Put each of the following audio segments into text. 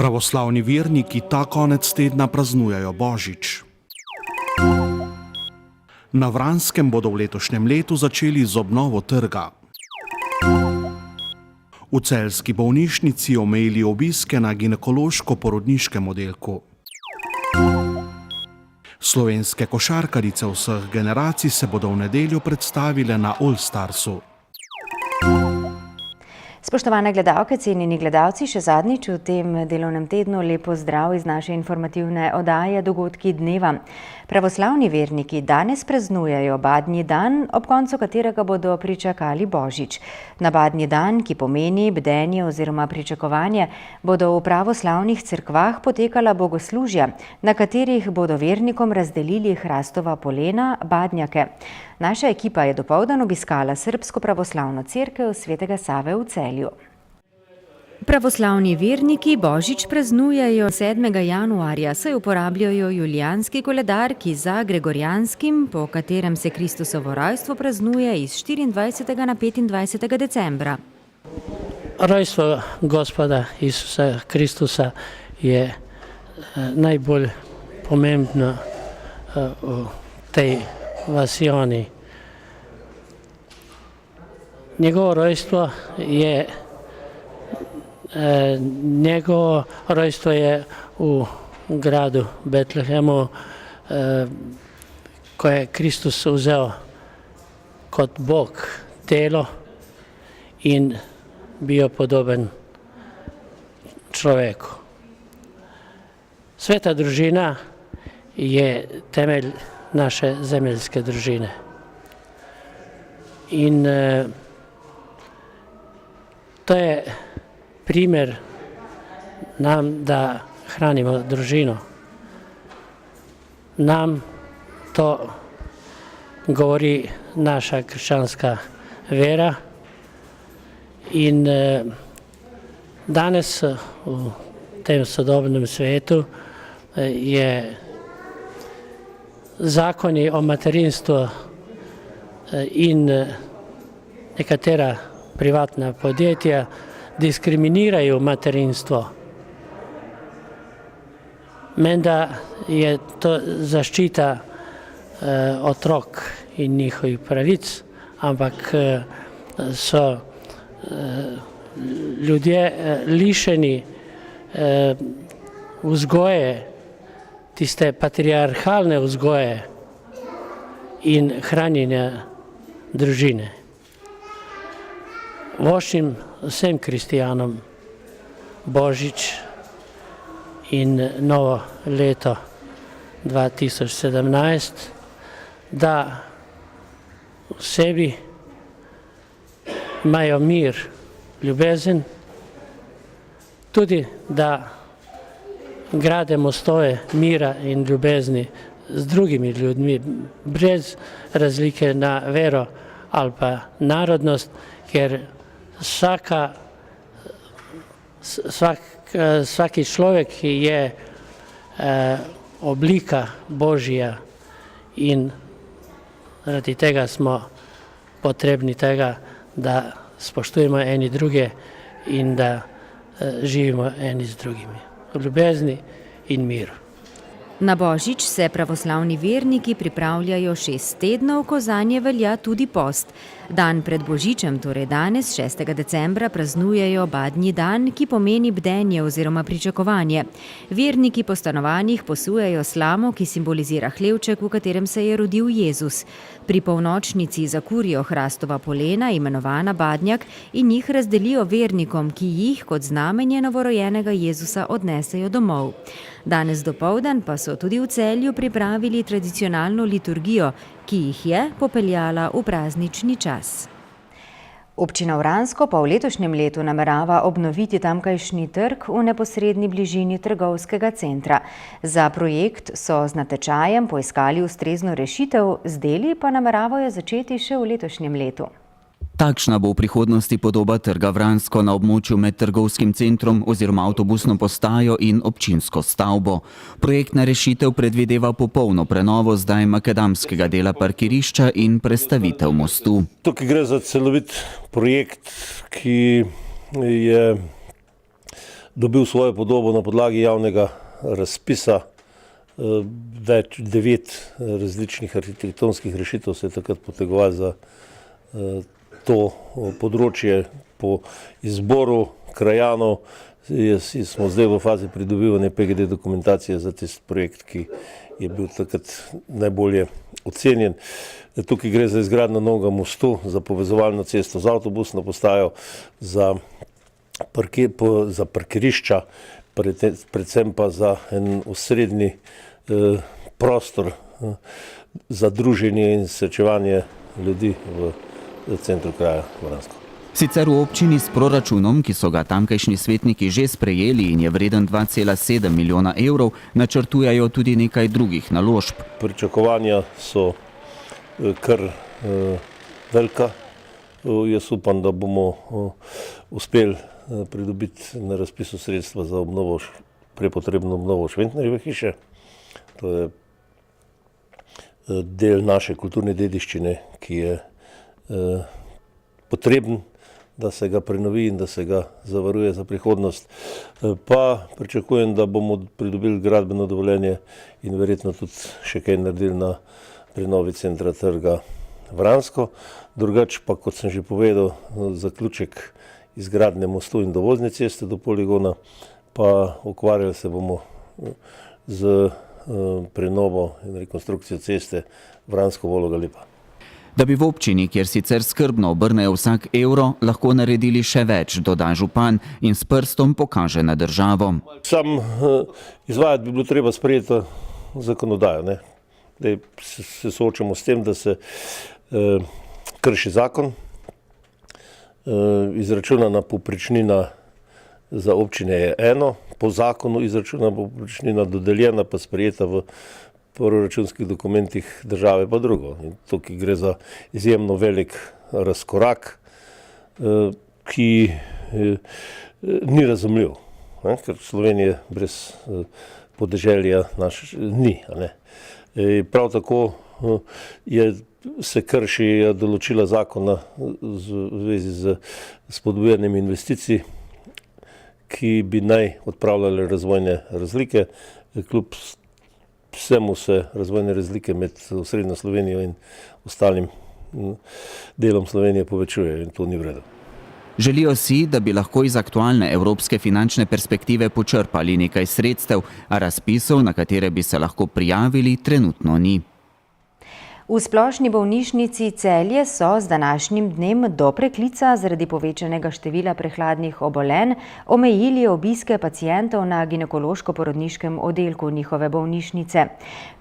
Pravoslavni verniki ta konec tedna praznujejo Božič. Na Vranskem bodo v letošnjem letu začeli z obnovo trga. V celjski bolnišnici omejili obiske na ginekološko-porodniškem oddelku. Slovenske košarkarice vseh generacij se bodo v nedeljo predstavile na All Starsu. Spoštovane gledalke, cenjeni gledalci, še zadnjič v tem delovnem tednu lepo zdrav iz naše informativne oddaje Dogodki dneva. Pravoslavni verniki danes praznujejo Badnji dan, ob koncu katerega bodo pričakali Božič. Na Badnji dan, ki pomeni bdenje oziroma pričakovanje, bodo v pravoslavnih cerkvah potekala bogoslužja, na katerih bodo vernikom razdelili hrastova polena, badnjake. Naša ekipa je dopoldan obiskala Srbsko pravoslavno cerkev Svetega Save v Celju. Pravoslavni verniki Božič praznujejo 7. januarja, saj uporabljajo julijanski koledar, ki za gregorijanskim, po katerem se Kristusovo rojstvo praznuje iz 24. na 25. decembra. Rojstvo Gospoda Isusa Kristusa je najbolj pomembno v tej vasijoni. Njegovo rojstvo je v gradu Betlehemu, ko je Kristus vzel kot Bog telo in bil podoben človeku. Sveta družina je temelj naše zemeljske družine. In to je primer nam, da hranimo družino. Nam to govori naša krščanska vera in danes v tem sodobnem svetu je zakoni o materinstvu in nekatera privatna podjetja diskriminirajo materinstvo. Menda je to zaščita otrok in njihovih pravic, ampak so ljudje lišeni vzgoje, tiste patriarhalne vzgoje in hranjenja družine. Voščim vsem kristijanom Božič in novo leto 2017, da v sebi imajo mir, ljubezen, tudi da grade mostove mira in ljubezni z drugimi ljudmi, brez razlike na vero ali pa narodnost, ker svaki človek je oblika Božja in zaradi tega smo potrebni tega, da spoštujemo eni druge in da živimo eni z drugimi. V ljubezni in miru. Na Božič se pravoslavni verniki pripravljajo 6 tednov, ko zanje velja tudi post. Dan pred Božičem, torej danes, 6. decembra, praznujejo Badnji dan, ki pomeni bdenje oziroma pričakovanje. Verniki po stanovanjih posujejo slamo, ki simbolizira hlevček, v katerem se je rodil Jezus. Pri polnočnici zakurijo hrastova polena, imenovana badnjak, in jih razdelijo vernikom, ki jih kot znamenje novorojenega Jezusa odnesejo domov. Danes dopoldan pa so tudi v Celju pripravili tradicionalno liturgijo, ki jih je popeljala v praznični čas. Občina Vransko pa v letošnjem letu namerava obnoviti tamkajšnji trg v neposredni bližini trgovskega centra. Za projekt so z natečajem poiskali ustrezno rešitev, z deli pa nameravajo začeti še v letošnjem letu. Takšna bo v prihodnosti podoba trga Vransko na območju med trgovskim centrom oziroma avtobusno postajo in občinsko stavbo. Projektna rešitev predvideva popolno prenovo zdaj makadamskega dela parkirišča in prestavitev mostu. Tukaj gre za celovit projekt, ki je dobil svojo podobo na podlagi javnega razpisa. 9 različnih arhitektonskih rešitev se je takrat potegovalo za to področje po izboru krajanov. Smo zdaj v fazi pridobivanja PGD dokumentacije za tisti projekt, ki je bil takrat najbolje ocenjen. Tukaj gre za izgradnjo novega mostu, za povezovalno cesto z avtobusno postajo, za parkirišča, predvsem pa za en osrednji prostor za druženje in srečevanje ljudi v centru kraja Vransko. Sicer v občini s proračunom, ki so ga tamkajšnji svetniki že sprejeli in je vreden 2,7 milijona evrov, načrtujejo tudi nekaj drugih naložb. Pričakovanja so kar velika. Jaz upam, da bomo uspeli pridobiti na razpisu sredstva za obnovo, prepotrebno obnovo Šventnerjeve hiše. To je del naše kulturne dediščine, ki je potreben, da se ga prenovi in da se ga zavaruje za prihodnost. Pa pričakujem, da bomo pridobili gradbeno dovoljenje in verjetno tudi še kaj naredili na prenovi centra trga Vransko. Drugače pa, kot sem že povedal, zaključek izgradnje mostu in dovozne ceste do poligona, pa ukvarjali se bomo z prenovo in rekonstrukcijo ceste Vransko-Vologa Lepa. Da bi v občini, kjer sicer skrbno obrnejo vsak evro, lahko naredili še več, doda župan in s prstom pokaže na državo. Sam izvajati bi bilo treba sprejeti zakonodajo. Zdaj se soočamo s tem, da se krši zakon, izračunana povprečnina za občine je eno, po zakonu izračunana povprečnina dodeljena pa sprejeta v proračunskih dokumentih države pa drugo. In tukaj gre za izjemno velik razkorak, ki ni razumljiv, ker Slovenije brez podeželja ni. Prav tako se krši določila zakona v zvezi z spodbujanjem investicij, ki bi naj odpravljali razvojne razlike. Kljub vsemu se razvojne razlike med osrednjo Slovenijo in ostalim delom Slovenije povečujejo in to ni v redu. Želijo si, da bi lahko iz aktualne evropske finančne perspektive počrpali nekaj sredstev, a razpisov, na katere bi se lahko prijavili, trenutno ni. V splošni bolnišnici Celje so z današnjim dnem do preklica zaradi povečanega števila prehladnih obolenj omejili obiske pacientov na ginekološko-porodniškem oddelku njihove bolnišnice.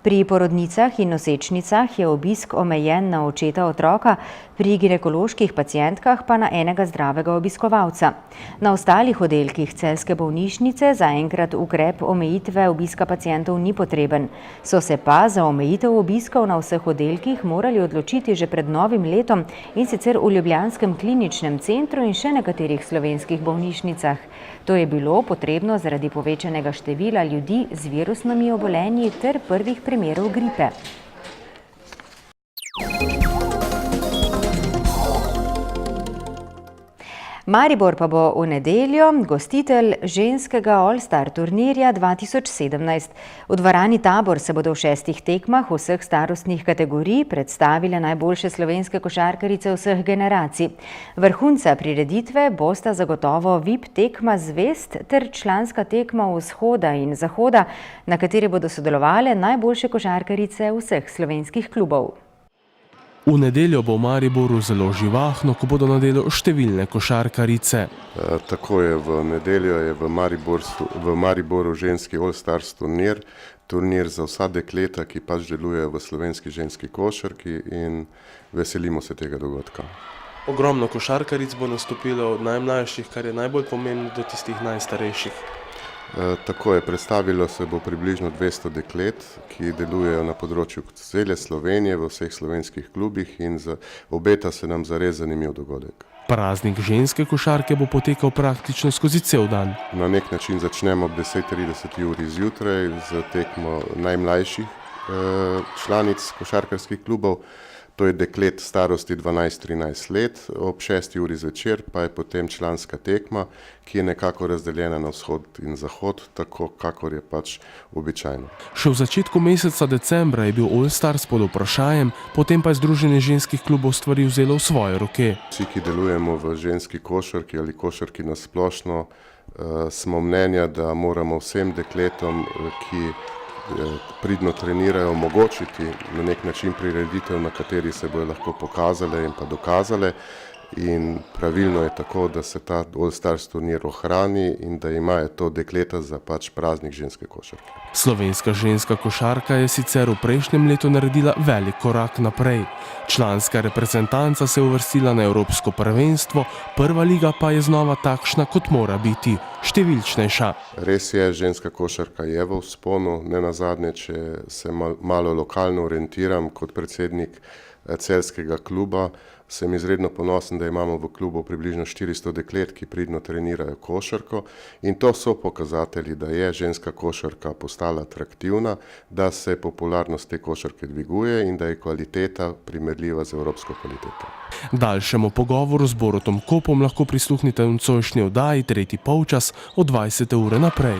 Pri porodnicah in nosečnicah je obisk omejen na očeta otroka, pri ginekoloških pacientkah pa na enega zdravega obiskovalca. Na ostalih oddelkih celjske bolnišnice zaenkrat ukrep omejitve obiska pacientov ni potreben. So se pa za omejitev obiskov na vseh oddelkih morali odločiti že pred novim letom, in sicer v ljubljanskem kliničnem centru in še nekaterih slovenskih bolnišnicah. To je bilo potrebno zaradi povečanega števila ljudi z virusnimi obolenji ter prvih primerov gripe. Maribor pa bo v nedeljo gostitelj ženskega All-Star turnirja 2017. V dvorani Tabor se bodo v 6 tekmah vseh starostnih kategorij predstavile najboljše slovenske košarkarice vseh generacij. Vrhunca prireditve bosta zagotovo VIP tekma zvezd ter članska tekma vzhoda in zahoda, na kateri bodo sodelovale najboljše košarkarice vseh slovenskih klubov. V nedeljo bo v Mariboru zelo živahno, ko bodo na delu številne košarkarice. Tako je, v nedeljo je v Mariboru ženski All-Stars turnir za vsa dekleta, ki pač delujejo v slovenski ženski košarki, in veselimo se tega dogodka. Ogromno košarkaric bo nastopilo od najmlajših, kar je najbolj pomembno, do tistih najstarejših. Tako je, predstavilo se bo približno 200 deklet, ki delujejo na področju cele Slovenije v vseh slovenskih klubih, in obeta se nam zares zanimiv dogodek. Praznik ženske košarke bo potekal praktično skozi cel dan. Na nek način začnemo ob 10:30 zjutraj z tekmo najmlajših članic košarkarskih klubov, To je deklet starosti 12-13 let, ob 6. uri zvečer pa je potem članska tekma, ki je nekako razdeljena na vzhod in zahod, tako kakor je pač običajno. Še v začetku meseca decembra je bil All Stars pod vprašajem, potem pa je Združenje ženskih klubov stvari vzelo v svoje roke. Vsi, ki delujemo v ženski košarki ali košarki na splošno, smo mnenja, da moramo vsem dekletom, ki pridno trenirajo, omogočiti na nek način prireditev, na kateri se bodo lahko pokazale in pa dokazale. In pravilno je tako, da se ta All Stars turnir ohrani in da imajo to dekleta za pač praznik ženske košarke. Slovenska ženska košarka je sicer v prejšnjem letu naredila velik korak naprej. Članska reprezentanca se je uvrstila na Evropsko prvenstvo, prva liga pa je znova takšna, kot mora biti, številčnejša. Res je, ženska košarka je v vzponu, ne nazadnje, če se malo lokalno orientiram kot predsednik celjskega kluba, sem izredno ponosen, da imamo v klubu približno 400 deklet, ki pridno trenirajo košarko in to so pokazatelji, da je ženska košarka postala atraktivna, da se popularnost te košarke dviguje in da je kvaliteta primerljiva z evropsko kvaliteto. Daljšemu pogovoru z Borutom Kopom lahko prisluhnite v nocojšnji oddaji tretji polčas od 20. ure naprej.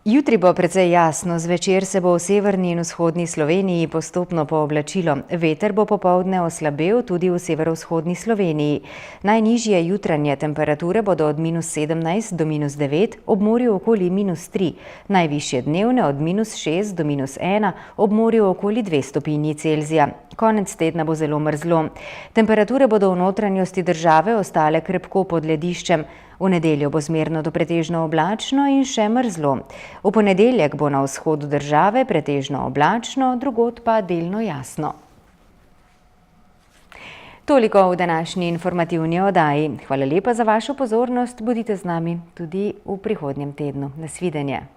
Jutri bo precej jasno, zvečer se bo v severni in vzhodni Sloveniji postopno pooblačilo. Veter bo popoldne oslabel tudi v severovzhodni Sloveniji. Najnižje jutranje temperature bodo od -17 do -9, ob morju okoli -3. Najvišje dnevne od -6 do -1, ob morju okoli 2 stopinji Celzija. Konec tedna bo zelo mrzlo. Temperature bodo v notranjosti države ostale krepko pod lediščem. V nedeljo bo zmerno do pretežno oblačno in še mrzlo. V ponedeljek bo na vzhodu države pretežno oblačno, drugod pa delno jasno. Toliko v današnji informativni oddaji. Hvala lepa za vašo pozornost, bodite z nami tudi v prihodnjem tednu. Nasvidenje.